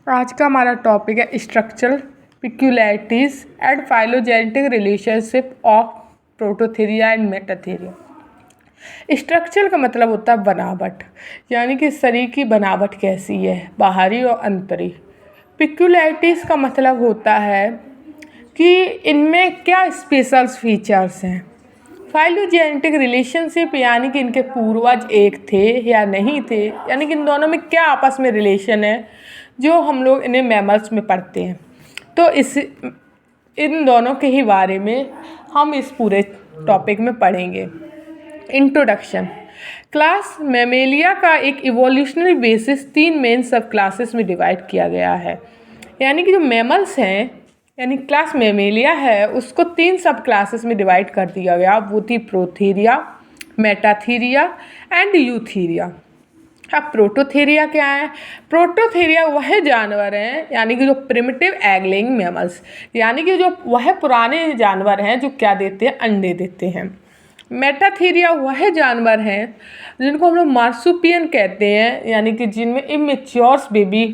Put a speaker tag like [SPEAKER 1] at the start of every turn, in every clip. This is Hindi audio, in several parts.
[SPEAKER 1] आज का हमारा टॉपिक है structural peculiarities and phylogenetic relationship of prototheria and metatheria. Structure का मतलब होता है बनावट, यानी कि शरीर की बनावट कैसी है, बाहरी और आंतरिक। पिक्यूलैरिटीज का मतलब होता है कि इनमें क्या स्पेशल फीचर्स हैं। फाइलोजेनेटिक रिलेशनशिप यानी कि इनके पूर्वज एक थे या नहीं थे, यानी कि इन दोनों में क्या आपस में रिलेशन है जो हम लोग इन्हें मैमल्स में पढ़ते हैं। तो इन दोनों के ही बारे में हम इस पूरे टॉपिक में पढ़ेंगे। इंट्रोडक्शन। क्लास मैमेलिया का एक इवोल्यूशनरी बेसिस 3 मेन सब क्लासेस में डिवाइड किया गया है, यानी कि जो मैमल्स हैं यानी क्लास मैमेलिया है उसको 3 सब क्लासेस में डिवाइड कर दिया गया। वो थी प्रोथेरिया, मेटाथेरिया एंड यूथेरिया। अब प्रोटोथेरिया क्या है? प्रोटोथेरिया वह जानवर हैं यानी कि जो प्रिमिटिव एग लेइंग मैमल्स, यानी कि जो वह पुराने जानवर हैं जो क्या देते हैं, अंडे देते हैं। मेटाथेरिया वह जानवर हैं जिनको हम लोग मार्सुपियन कहते हैं, यानी कि जिनमें इमेच्योर्स बेबी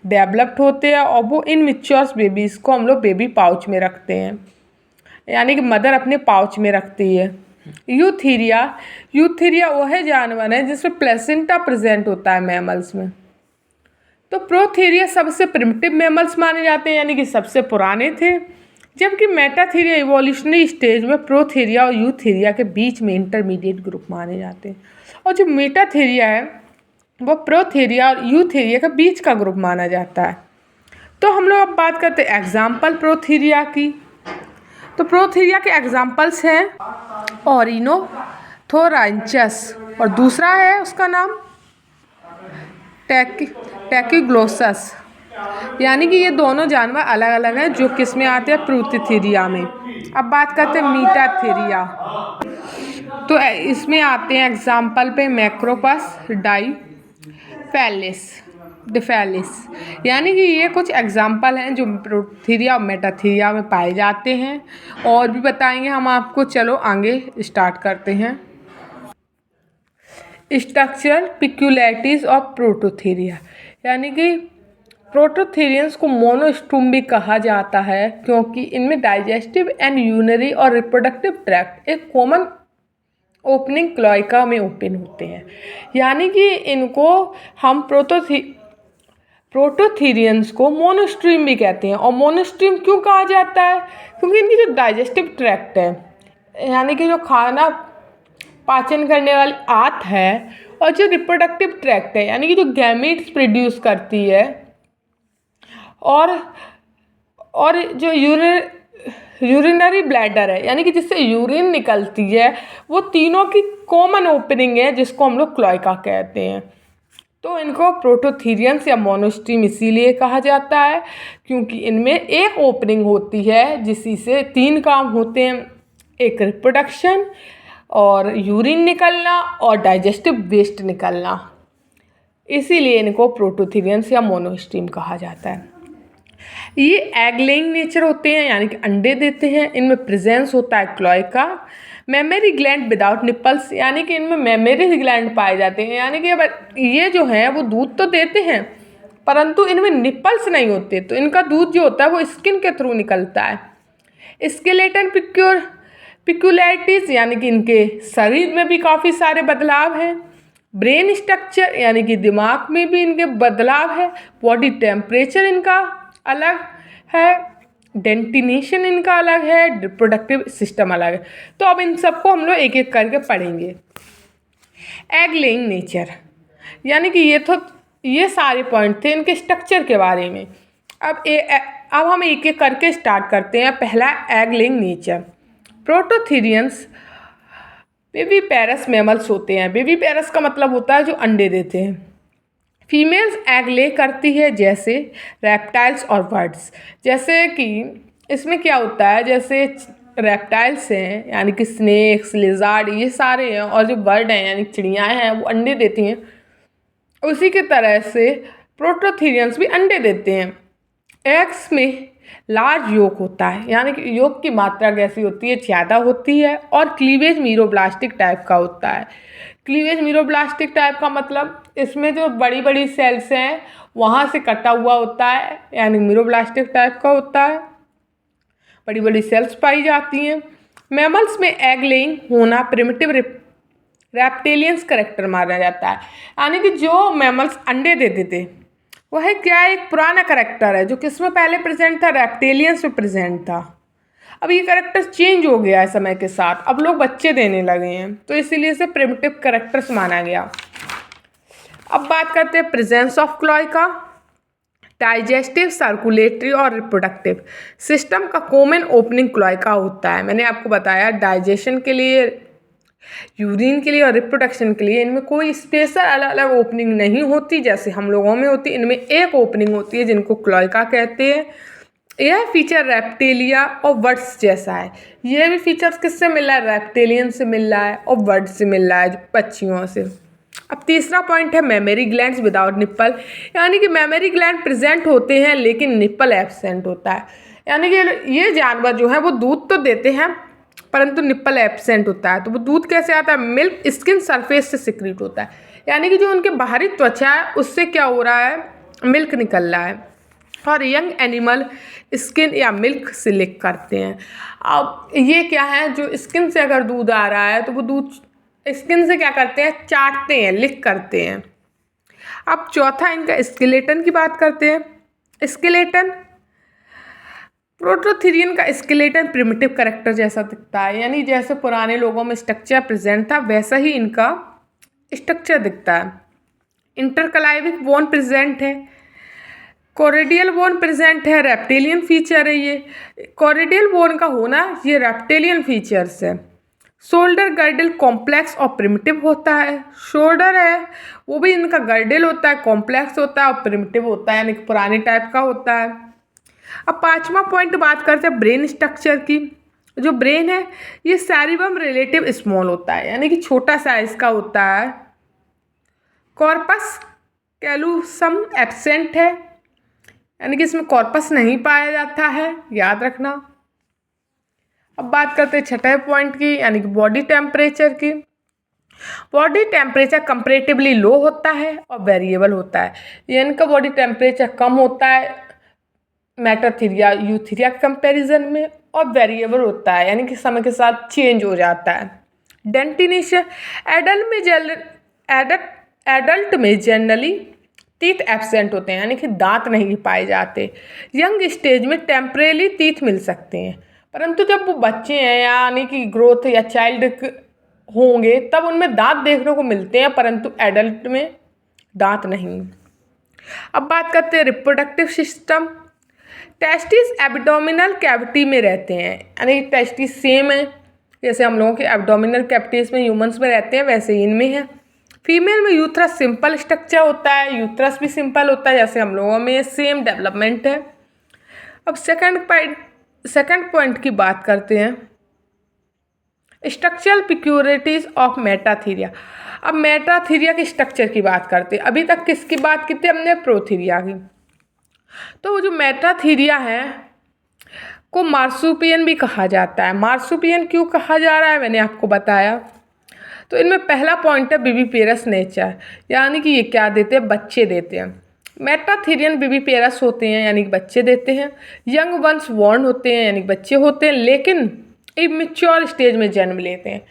[SPEAKER 1] डेवलप्ड होते हैं और वो इनमेच्योर्स बेबीज़ को हम लोग बेबी पाउच में रखते हैं, यानी कि मदर अपने पाउच में रखती है। यूथेरिया वह जानवर है जिसमें प्लेसेंटा प्रेजेंट होता है मैमल्स में। तो प्रोथेरिया सबसे प्रिमिटिव मैमल्स माने जाते हैं, यानी कि सबसे पुराने थे, जबकि मेटाथेरिया इवोल्यूशनरी स्टेज में प्रोथेरिया और यूथेरिया के बीच में इंटरमीडिएट ग्रुप माने जाते हैं। और जो मेटाथेरिया है वो प्रोथेरिया और यूथेरिया के बीच का ग्रुप माना जाता है। तो हम लोग अब बात करते हैं एग्जाम्पल प्रोथेरिया की। तो प्रोथेरिया के एग्जाम्पल्स हैं ओरिनोथोरैंचस और दूसरा है उसका नाम टैक्यूग्लोसस, यानी कि ये दोनों जानवर अलग अलग हैं जो किस में आते हैं, प्रोथेरिया में। अब बात करते हैं मेटाथेरिया। तो इसमें आते हैं एग्जाम्पल पे मैक्रोपस, डिफेलिस, यानी कि ये कुछ एग्जाम्पल हैं जो प्रोथेरिया और मेटाथेरिया में पाए जाते हैं। और भी बताएंगे हम आपको, चलो आगे स्टार्ट करते हैं। स्ट्रक्चरल पिक्यूलैरिटीज ऑफ प्रोटोथेरिया, यानी कि प्रोटोथेरियंस को मोनोस्ट्रूम भी कहा जाता है क्योंकि इनमें डाइजेस्टिव एंड यूरिनरी और रिप्रोडक्टिव ट्रैक्ट एक कॉमन ओपनिंग क्लोएका में ओपन होते हैं, यानी कि इनको हम प्रोटोथेरियंस को मोनोस्ट्रीम भी कहते हैं। और मोनोस्ट्रीम क्यों कहा जाता है? क्योंकि इनकी जो डाइजेस्टिव ट्रैक्ट है, यानी कि जो खाना पाचन करने वाली आंत है, और जो रिप्रोडक्टिव ट्रैक्ट है यानी कि जो गैमीट्स प्रोड्यूस करती है, और जो यूरिनरी ब्लैडर है यानी कि जिससे यूरिन निकलती है, वो तीनों की कॉमन ओपनिंग है जिसको हम लोग क्लोएका कहते हैं। तो इनको प्रोटोथेरियंस या मोनोस्ट्रीम इसीलिए कहा जाता है क्योंकि इनमें एक ओपनिंग होती है जिसी से 3 काम होते हैं, एक रिप्रोडक्शन और यूरिन निकलना और डाइजेस्टिव वेस्ट निकलना। इसीलिए इनको प्रोटोथेरियंस या मोनोस्ट्रीम कहा जाता है। ये एग लेइंग नेचर होते हैं, यानी कि अंडे देते हैं। इनमें प्रेजेंस होता है cloaca, mammary gland without nipples, यानी कि इनमें मेमरी ग्लैंड पाए जाते हैं, यानी कि ये जो हैं वो दूध तो देते हैं परंतु इनमें निपल्स नहीं होते, तो इनका दूध जो होता है वो स्किन के थ्रू निकलता है। स्केलेटन पिक्यूलैरिटीज, यानी कि इनके शरीर में भी काफ़ी सारे बदलाव हैं। ब्रेन स्ट्रक्चर, यानी कि दिमाग में भी इनके बदलाव है। बॉडी टेम्परेचर इनका अलग है, डेंटिनेशन इनका अलग है, रिप्रोडक्टिव सिस्टम अलग है। तो अब इन सबको हम लोग एक एक करके पढ़ेंगे। एग लेइंग नेचर, यानी कि ये सारे पॉइंट थे इनके स्ट्रक्चर के बारे में। अब हम एक एक करके स्टार्ट करते हैं। पहला egg laying nature. Prototherians viviparous mammals होते हैं। बेबी पैरस का मतलब होता है जो अंडे देते हैं। फीमेल्स एग ले करती है जैसे रेप्टाइल्स और बर्ड्स। जैसे कि इसमें क्या होता है, जैसे रेप्टाइल्स हैं यानी कि स्नेक्स, लिजार्ड, ये सारे हैं, और जो बर्ड हैं यानी चिड़ियाँ हैं वो अंडे देती हैं। उसी की तरह से प्रोटोथेरियंस भी अंडे देते हैं। एग्स में लार्ज योक होता है, यानी कि योक की मात्रा कैसी होती है, ज़्यादा होती है, और क्लीवेज मीरोब्लास्टिक टाइप का होता है। क्लीवेज मीरोब्लास्टिक टाइप का मतलब इसमें जो बड़ी बड़ी सेल्स हैं वहाँ से कटा हुआ होता है, यानी मीरोब्लास्टिक टाइप का होता है, बड़ी बड़ी सेल्स पाई जाती हैं। मैमल्स में एग लेइंग होना प्रिमिटिव रेप्टिलियंस करेक्टर माना जाता है, यानी कि जो मैमल्स अंडे देते थे वह क्या है, एक पुराना करेक्टर है जो किस में पहले प्रेजेंट था, रेप्टिलियंस में प्रेजेंट था। अब ये करेक्टर चेंज हो गया है समय के साथ, अब लोग बच्चे देने लगे हैं, तो इसीलिए इसे प्रिमिटिव करेक्टर्स माना गया। अब बात करते हैं प्रेजेंस ऑफ क्लॉय का। डाइजेस्टिव, सर्कुलेटरी और रिप्रोडक्टिव सिस्टम का कॉमन ओपनिंग क्लॉय का होता है। मैंने आपको बताया डाइजेशन के लिए, यूरिन के लिए और रिप्रोडक्शन के लिए इनमें कोई स्पेशल अलग अलग ओपनिंग नहीं होती जैसे हम लोगों में होती, इनमें एक ओपनिंग होती है जिनको क्लॉयका कहते हैं। यह फीचर रेप्टिलिया और बर्ड्स जैसा है। यह भी फीचर्स किससे मिल रहा है, रेप्टिलियन से मिल रहा है और बर्ड से मिल रहा है, पक्षियों से। अब तीसरा पॉइंट है मेमोरी ग्लैंड्स विदाउट निप्पल, यानी कि मेमोरी ग्लैंड प्रेजेंट होते हैं लेकिन निप्पल एब्सेंट होता है। यानी कि ये जानवर जो है वो दूध तो देते हैं परंतु निप्पल एब्सेंट होता है। तो वो दूध कैसे आता है, मिल्क स्किन सरफेस से सिक्रीट होता है, यानी कि जो उनके बाहरी त्वचा है उससे क्या हो रहा है, मिल्क निकल रहा है। और यंग एनिमल स्किन या मिल्क से लिक करते हैं। अब ये क्या है, जो स्किन से अगर दूध आ रहा है तो वो दूध स्किन से क्या करते हैं, चाटते हैं, लिक करते हैं। अब चौथा इनका स्केलेटन की बात करते हैं। स्केलेटन, प्रोटोथीरियन का स्केलेटन प्रिमिटिव करेक्टर जैसा दिखता है, यानी जैसे पुराने लोगों में स्ट्रक्चर प्रेजेंट था वैसा ही इनका स्ट्रक्चर दिखता है। इंटरकलाइविक बोन प्रेजेंट है, कोरेडियल बोन प्रेजेंट है, रेप्टिलियन फीचर है। ये कोरेडियल बोन का होना ये रेप्टिलियन फीचर्स है। शोल्डर गर्डल कॉम्प्लेक्स और प्रिमिटिव होता है। शोल्डर है वो भी इनका गर्डल होता है, कॉम्प्लेक्स होता है और प्रिमिटिव होता है, यानी पुराने टाइप का होता है। अब पांचवा पॉइंट बात करते हैं ब्रेन स्ट्रक्चर की। जो ब्रेन है ये सेरिबम रिलेटिव स्मॉल होता है, यानी कि छोटा साइज का होता है। कॉर्पस कैलूसम एब्सेंट है, यानी कि इसमें कॉर्पस नहीं पाया जाता है, याद रखना। अब बात करते हैं छठे पॉइंट की, यानी कि बॉडी टेम्परेचर की। बॉडी टेम्परेचर कंपैरेटिवली लो होता है और वेरिएबल होता है। ये इनका बॉडी टेम्परेचर कम होता है मेटाथीरिया यूथीरिया के कंपैरिजन में, और वेरिएबल होता है, यानी कि समय के साथ चेंज हो जाता है। डेंटिनेशन, एडल्ट में जनरली टीथ एब्सेंट होते हैं, यानी कि दांत नहीं पाए जाते। यंग स्टेज में टेम्परेली टीथ मिल सकते हैं, परंतु जब वो बच्चे हैं यानी कि ग्रोथ या चाइल्ड होंगे तब उनमें दांत देखने को मिलते हैं, परंतु एडल्ट में दांत नहीं। अब बात करते हैं reproductive system. Testis abdominal cavity में रहते हैं, यानी टेस्टिस सेम है जैसे हम लोगों के एब्डोमिनल कैविटीज में ह्यूमंस में रहते हैं वैसे ही इनमें है। फीमेल में यूथरस सिंपल स्ट्रक्चर होता है, यूथरस भी सिंपल होता है जैसे हम लोगों में, सेम डेवलपमेंट है। अब सेकंड पॉइंट की बात करते हैं, स्ट्रक्चरल पिक्यूरिटीज ऑफ मेटाथीरिया। अब मेटाथीरिया के स्ट्रक्चर की बात करते हैं। अभी तक किसकी बात की थी हमने, प्रोथीरिया की। तो वो जो मेटाथीरिया है को मार्सुपियन भी कहा जाता है। मार्सुपियन क्यों कहा जा रहा है मैंने आपको बताया। तो इनमें पहला पॉइंट है विविपेरस नेचर, यानी कि ये क्या देते हैं, बच्चे देते हैं। मेटाथीरियन विविपेरस होते हैं, यानी कि बच्चे देते हैं। यंग वंस बॉर्न होते हैं, यानी कि बच्चे होते हैं, लेकिन इमेच्योर स्टेज में जन्म लेते हैं।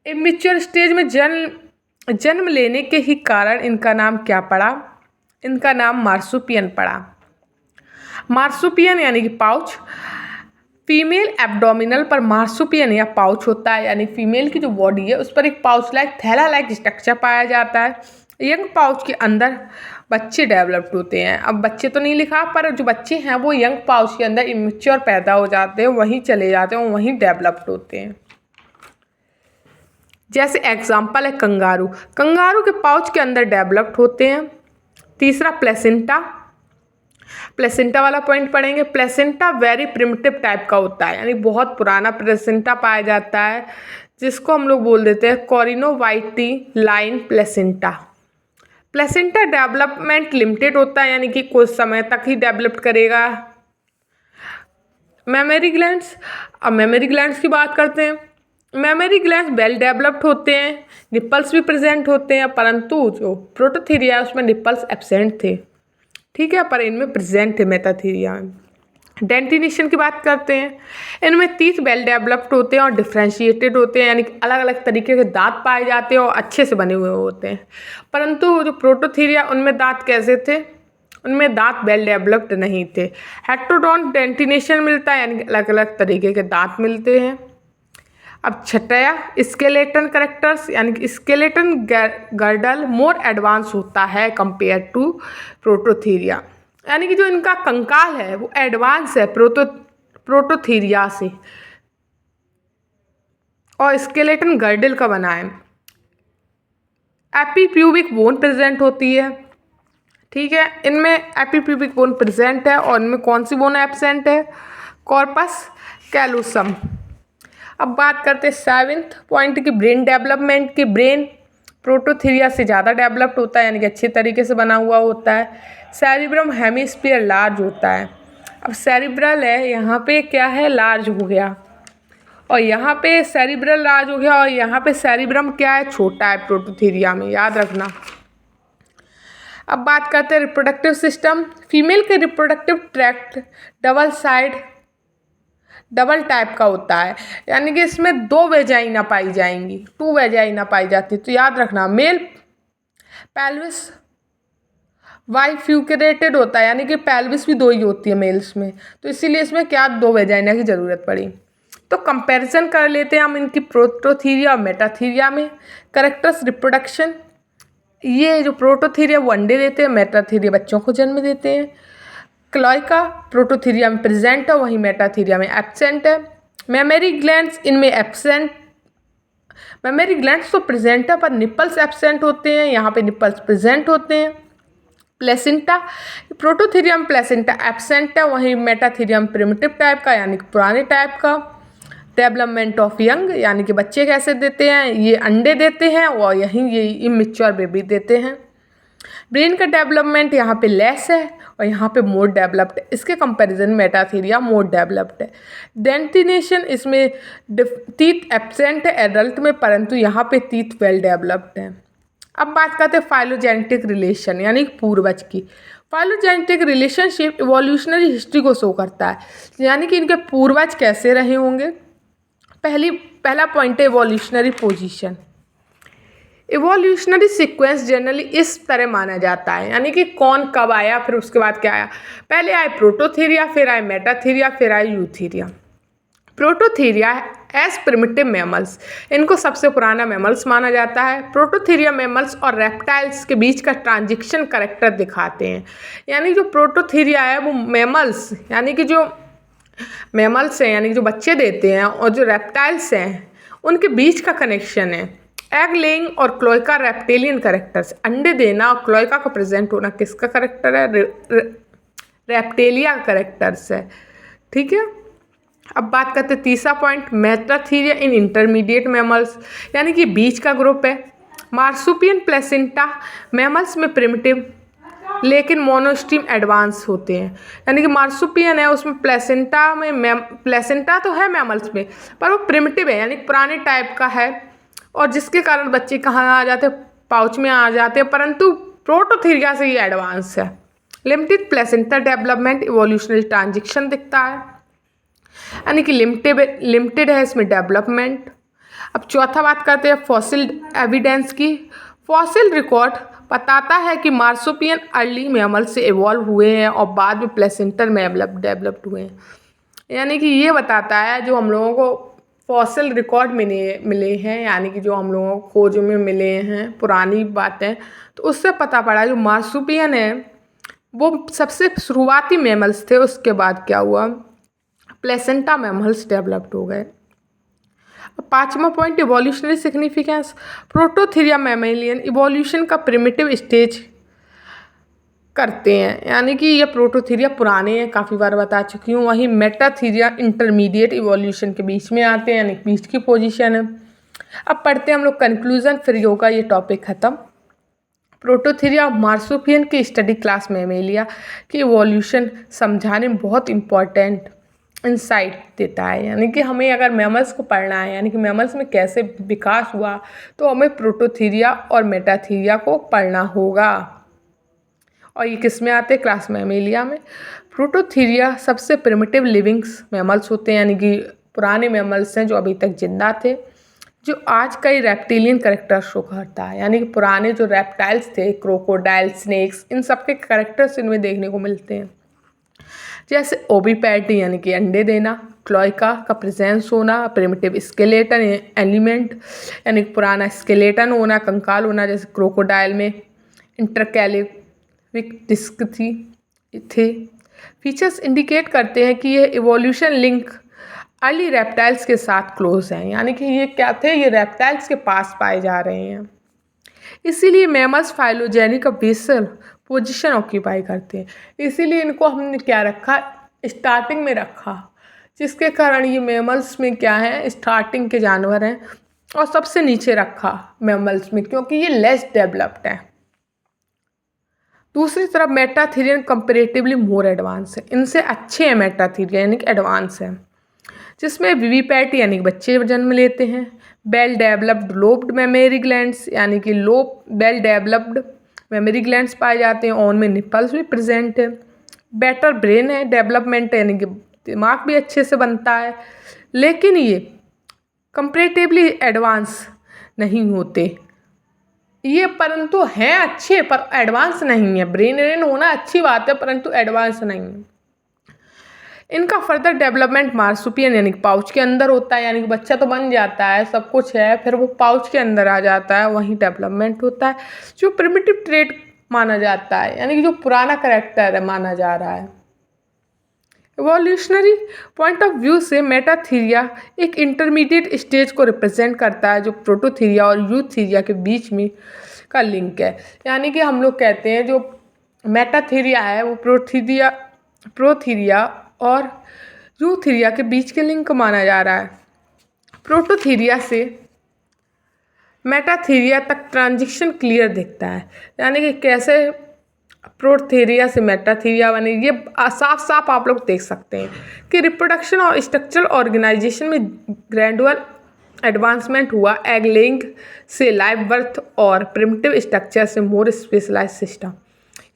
[SPEAKER 1] इमेच्योर स्टेज में जन्म लेने के ही कारण इनका नाम क्या पड़ा, इनका नाम मार्सुपियन पड़ा। मार्सुपियन यानी कि पाउच। फीमेल एब्डोमिनल पर मार्सुपियन या पाउच होता है, यानी फीमेल की जो बॉडी है उस पर एक पाउच लाइक थैला लाइक स्ट्रक्चर पाया जाता है। यंग पाउच के अंदर बच्चे डेवलप्ड होते हैं। अब बच्चे तो नहीं लिखा, पर जो बच्चे हैं वो यंग पाउच के अंदर इमेच्योर पैदा हो जाते हैं, वहीं चले जाते हैं, वहीं डेवलप्ड होते हैं। जैसे एग्जाम्पल है कंगारू। कंगारू के पाउच के अंदर डेवलप्ड होते हैं। तीसरा प्लेसेंटा। प्लेसेंटा वाला पॉइंट पढ़ेंगे। प्लेसेंटा वेरी प्रिमिटिव टाइप का होता है, यानी बहुत पुराना प्लेसेंटा पाया जाता है, जिसको हम लोग बोल देते हैं choriovitelline placenta. Placenta development limited होता है, यानी कि कुछ समय तक ही डेवलप करेगा। Mammary glands. अब मेमोरी ग्लैंड्स की बात करते हैं। मेमोरी ग्लैंड्स वेल डेवलप्ड होते हैं, निप्पल्स भी प्रेजेंट होते हैं, परंतु जो प्रोटोथीरिया है उसमें निप्पल्स एब्सेंट थे, ठीक है, पर इनमें प्रेजेंट है मेटाथीरिया में। डेंटिनेशन की बात करते हैं, इनमें टीथ वेल डेवलप्ड होते हैं और डिफ्रेंशिएटेड होते हैं, यानी कि अलग अलग तरीके के दांत पाए जाते हैं और अच्छे से बने हुए होते हैं। परंतु जो प्रोटोथीरिया उनमें दांत कैसे थे, उनमें दांत वेल डेवलप्ड नहीं थे। हेट्रोडोंट डेंटिनेशन मिलता है, यानी कि अलग अलग तरीके के दांत मिलते हैं। अब छठा स्केलेटन करेक्टर्स, यानी कि स्केलेटन गर्डल मोर एडवांस होता है कंपेयर टू प्रोटोथीरिया, यानी कि जो इनका कंकाल है वो एडवांस है प्रोटोथीरिया से, और स्केलेटन गर्डल का बना है। एपीप्यूबिक बोन प्रेजेंट होती है, ठीक है, इनमें एपीप्यूबिक बोन प्रेजेंट है और इनमें कौन सी बोन एब्सेंट है, कॉर्पस कैलोसम। अब बात करते हैं 7th पॉइंट की, ब्रेन डेवलपमेंट की। ब्रेन प्रोटोथीरिया से ज़्यादा डेवलप्ड होता है, यानी कि अच्छे तरीके से बना हुआ होता है। सेरिब्रम हेमिस्फीयर लार्ज होता है। अब सेरिब्रल है, यहाँ पे क्या है, लार्ज हो गया, और यहाँ पे सेरिब्रल लार्ज हो गया, और यहाँ पे सेरिब्रम क्या है, छोटा है प्रोटोथीरिया में, याद रखना। अब बात करते हैं रिप्रोडक्टिव सिस्टम। फीमेल के रिप्रोडक्टिव ट्रैक्ट डबल टाइप का होता है, यानी कि इसमें 2 वेजाइना पाई जाएंगी, 2 वेजाइना पाई जाती है। तो याद रखना, मेल पेल्विस बाइफ्यूकेटेड होता है, यानी कि पेल्विस भी 2 ही होती है मेल्स में, तो इसीलिए इसमें क्या 2 वेजाइना की ज़रूरत पड़ी। तो कंपैरिजन कर लेते हैं हम इनकी प्रोटोथीरिया और मेटाथीरिया में। कैरेक्टर्स रिप्रोडक्शन, ये जो प्रोटोथीरिया वो अंडे देते हैं, मेटाथीरिया बच्चों को जन्म देते हैं। क्लोइका प्रोटोथीरिया में प्रेजेंट है, वहीं मेटाथीरिया में एब्सेंट है। मेमोरी ग्लैंड्स इनमें एब्सेंट, मेमोरी ग्लैंड्स तो प्रेजेंट है पर निप्पल्स एब्सेंट होते हैं, यहाँ पे निप्पल्स प्रेजेंट होते हैं। प्लेसेंटा, प्रोटोथीरिया में प्लेसेंटा एब्सेंट है, वहीं मेटाथीरिया में प्रिमिटिव टाइप का, यानी कि पुराने टाइप का। डेवलपमेंट ऑफ यंग, यानी कि बच्चे कैसे देते हैं, ये अंडे देते हैं और यहीं ये इमेच्योर बेबी देते हैं। ब्रेन का डेवलपमेंट यहाँ पे लेस है और यहाँ पे मोर डेवलप्ड है, इसके कंपैरिजन मेटाथीरिया मोर डेवलप्ड है। डेंटिनेशन, इसमें टीथ एब्सेंट है एडल्ट में, परंतु यहाँ पे टीथ वेल डेवलप्ड है। अब बात करते हैं फाइलोजेनेटिक रिलेशन, यानी पूर्वज की। फाइलोजेनेटिक रिलेशनशिप इवोल्यूशनरी हिस्ट्री को शो करता है, यानी कि इनके पूर्वज कैसे रहे होंगे। पहला पॉइंट है evolutionary position. Evolutionary sequence generally इस तरह माना जाता है, यानी कि कौन कब आया, फिर उसके बाद क्या आया। पहले आए प्रोटोथीरिया, फिर आए मेटाथीरिया, फिर आए eutheria. Prototheria as primitive mammals, इनको सबसे पुराना मैमल्स माना जाता है। प्रोटोथीरिया मैमल्स और रेप्टाइल्स के बीच का ट्रांजिशन करेक्टर दिखाते हैं, यानी जो प्रोटोथीरिया है वो मैमल्स, यानी कि जो मैमल्स हैं, यानी कि जो बच्चे देते हैं, और जो रेप्टाइल्स हैं उनके बीच का कनेक्शन है। एग लेइंग और क्लोइका रेप्टेलियन करेक्टर्स, अंडे देना और क्लोइका का प्रेजेंट होना किसका करेक्टर है, रेप्टेलिया करेक्टर्स है, ठीक है। अब बात करते हैं तीसरा पॉइंट, मेटाथीरिया इन इंटरमीडिएट मैमल्स, यानी कि बीच का ग्रुप है। मार्सुपियन प्लेसेंटा मैमल्स में प्रिमिटिव लेकिन मोनोस्ट्रीम एडवांस होते हैं, यानी कि मार्सुपियन है उसमें प्लेसेंटा में प्लेसेंटा तो है मैमल्स में, पर वो प्रिमिटिव है, यानी पुराने टाइप का है, और जिसके कारण बच्चे कहाँ आ जाते हैं, पाउच में आ जाते हैं, परंतु प्रोटोथीरिया से ये एडवांस है। Limited placenta development evolutionary transition दिखता है, यानी कि लिमिटेड है इसमें डेवलपमेंट। अब चौथा बात करते हैं फॉसिल एविडेंस की। फॉसिल रिकॉर्ड बताता है कि मार्सुपियन अर्ली मैमल से इवॉल्व हुए हैं और बाद में प्लेसेंटल मैमल डेवलप्ड हुए हैं, यानी कि ये बताता है जो हम लोगों को फॉसिल रिकॉर्ड मिले हैं, यानी कि जो हम लोगों को खोज में मिले हैं पुरानी बातें, तो उससे पता पड़ा जो मार्सुपियन है वो सबसे शुरुआती मैमल्स थे, उसके बाद क्या हुआ, प्लेसेंटा मैमल्स डेवलप्ड हो गए। पांचवा point evolutionary significance. Prototheria mammalian evolution का प्रिमिटिव स्टेज करते हैं, यानी कि ये प्रोटोथीरिया पुराने हैं, काफ़ी बार बता चुकी हूँ। वहीं मेटाथीरिया इंटरमीडिएट इवोल्यूशन के बीच में आते हैं, यानी बीच की पोजीशन है। अब पढ़ते हैं हम लोग कंक्लूजन, फिर योगा ये टॉपिक ख़त्म। प्रोटोथीरिया मार्सुपियन की स्टडी क्लास मैमेलिया की इवोल्यूशन समझाने में बहुत इम्पॉर्टेंट इंसाइट देता है। यानी कि हमें अगर मैमल्स को पढ़ना है, यानी कि मैमल्स में कैसे विकास हुआ, तो हमें प्रोटोथीरिया और मेटाथीरिया को पढ़ना होगा। और ये किस में आते हैं? क्लास मैमेलिया में। प्रोटोथीरिया सबसे प्रिमिटिव लिविंग्स मैमल्स होते हैं, यानी कि पुराने मैमल्स हैं जो अभी तक जिंदा थे, जो आज कई रेप्टिलियन करेक्टर शो करता है। यानी कि पुराने जो रेप्टाइल्स थे, क्रोकोडाइल, स्नेक्स, इन सब के करेक्टर्स इनमें देखने को मिलते हैं। जैसे ओविपैरिटी यानी कि अंडे देना, क्लोइका का प्रेजेंस होना, प्रिमिटिव स्केलेटन एलिमेंट यानी कि पुराना स्केलेटन होना, कंकाल होना, जैसे क्रोकोडाइल में इंटरकैलिविक डिस्क थे। फीचर्स इंडिकेट करते हैं कि ये इवोल्यूशन लिंक अर्ली रेप्टाइल्स के साथ क्लोज हैं, यानी कि ये क्या थे? ये रेप्टाइल्स के पास पाए जा रहे हैं। इसीलिए मैमल्स फाइलोजेनी का बेसल पोजीशन ऑक्यूपाई करते हैं। इसीलिए इनको हमने क्या रखा? स्टार्टिंग में रखा, जिसके कारण ये मैमल्स में क्या है? स्टार्टिंग के जानवर हैं। और सबसे नीचे रखा मैमल्स में, क्योंकि ये लेस डेवलप्ड है। दूसरी तरफ मेटाथीरियन कंपेरेटिवली मोर एडवांस है, इनसे अच्छे हैं मेटाथीरियन, यानी कि एडवांस है, जिसमें विविपैरिटी यानी कि बच्चे जन्म लेते हैं, well developed lobed mammary glands यानी कि वेल डेवलप्ड मेमोरी ग्लैंड्स पाए जाते हैं, ऑन में निपल्स भी प्रेजेंट है, बेटर ब्रेन है, डेवलपमेंट यानी कि दिमाग भी अच्छे से बनता है। लेकिन ये कंपेरेटिवली एडवांस नहीं होते ये, परंतु हैं अच्छे पर एडवांस नहीं है। ब्रेन होना अच्छी बात है, परंतु एडवांस नहीं है। इनका फर्दर डेवलपमेंट मार्सुपियन यानी कि पाउच के अंदर होता है, यानी कि बच्चा तो बन जाता है, सब कुछ है, फिर वो पाउच के अंदर आ जाता है, वहीं डेवलपमेंट होता है, जो प्रिमिटिव ट्रेट माना जाता है, यानी कि जो पुराना करेक्टर है माना जा रहा है। इवोल्यूशनरी पॉइंट ऑफ व्यू से मेटाथीरिया एक इंटरमीडिएट स्टेज को रिप्रेजेंट करता है, जो प्रोटोथीरिया और यूथीरिया के बीच में का लिंक है। यानी कि हम लोग कहते हैं जो मेटाथीरिया है वो प्रोथीरिया और यूथीरिया के बीच के लिंक माना जा रहा है। प्रोटोथीरिया से मेटाथीरिया तक ट्रांजिशन क्लियर दिखता है, यानी कि कैसे प्रोटोथीरिया से मेटाथीरिया बने, ये साफ साफ आप लोग देख सकते हैं कि रिप्रोडक्शन और स्ट्रक्चरल ऑर्गेनाइजेशन में ग्रैंडुअल एडवांसमेंट हुआ, एग लेइंग से लाइव बर्थ और प्रिमिटिव स्ट्रक्चर से मोर स्पेशलाइज सिस्टम।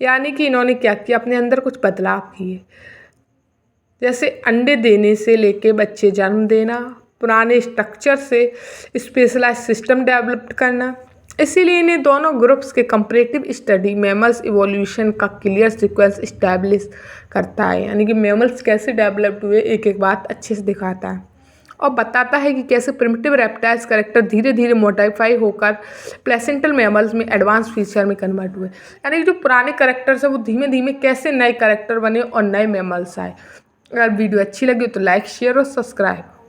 [SPEAKER 1] यानी कि इन्होंने क्या किया? अपने अंदर कुछ बदलाव किए, जैसे अंडे देने से लेके बच्चे जन्म देना, पुराने स्ट्रक्चर से स्पेशलाइज सिस्टम डेवलप करना। इसीलिए इन्हें दोनों ग्रुप्स के कंपैरेटिव स्टडी मैमल्स इवोल्यूशन का क्लियर सीक्वेंस इस्टेब्लिश करता है, यानी कि मैमल्स कैसे डेवलप्ड हुए एक एक बात अच्छे से दिखाता है और बताता है कि कैसे प्रिमिटिव रेप्टाइल्स कैरेक्टर धीरे धीरे मॉडिफाई होकर प्लेसेंटल मैमल्स में एडवांस फीचर में कन्वर्ट हुए, यानी कि जो पुराने कैरेक्टर्स है वो धीमे धीमे कैसे नए कैरेक्टर बने और नए मैमल्स आए। अगर वीडियो अच्छी लगी तो लाइक, शेयर और सब्सक्राइब।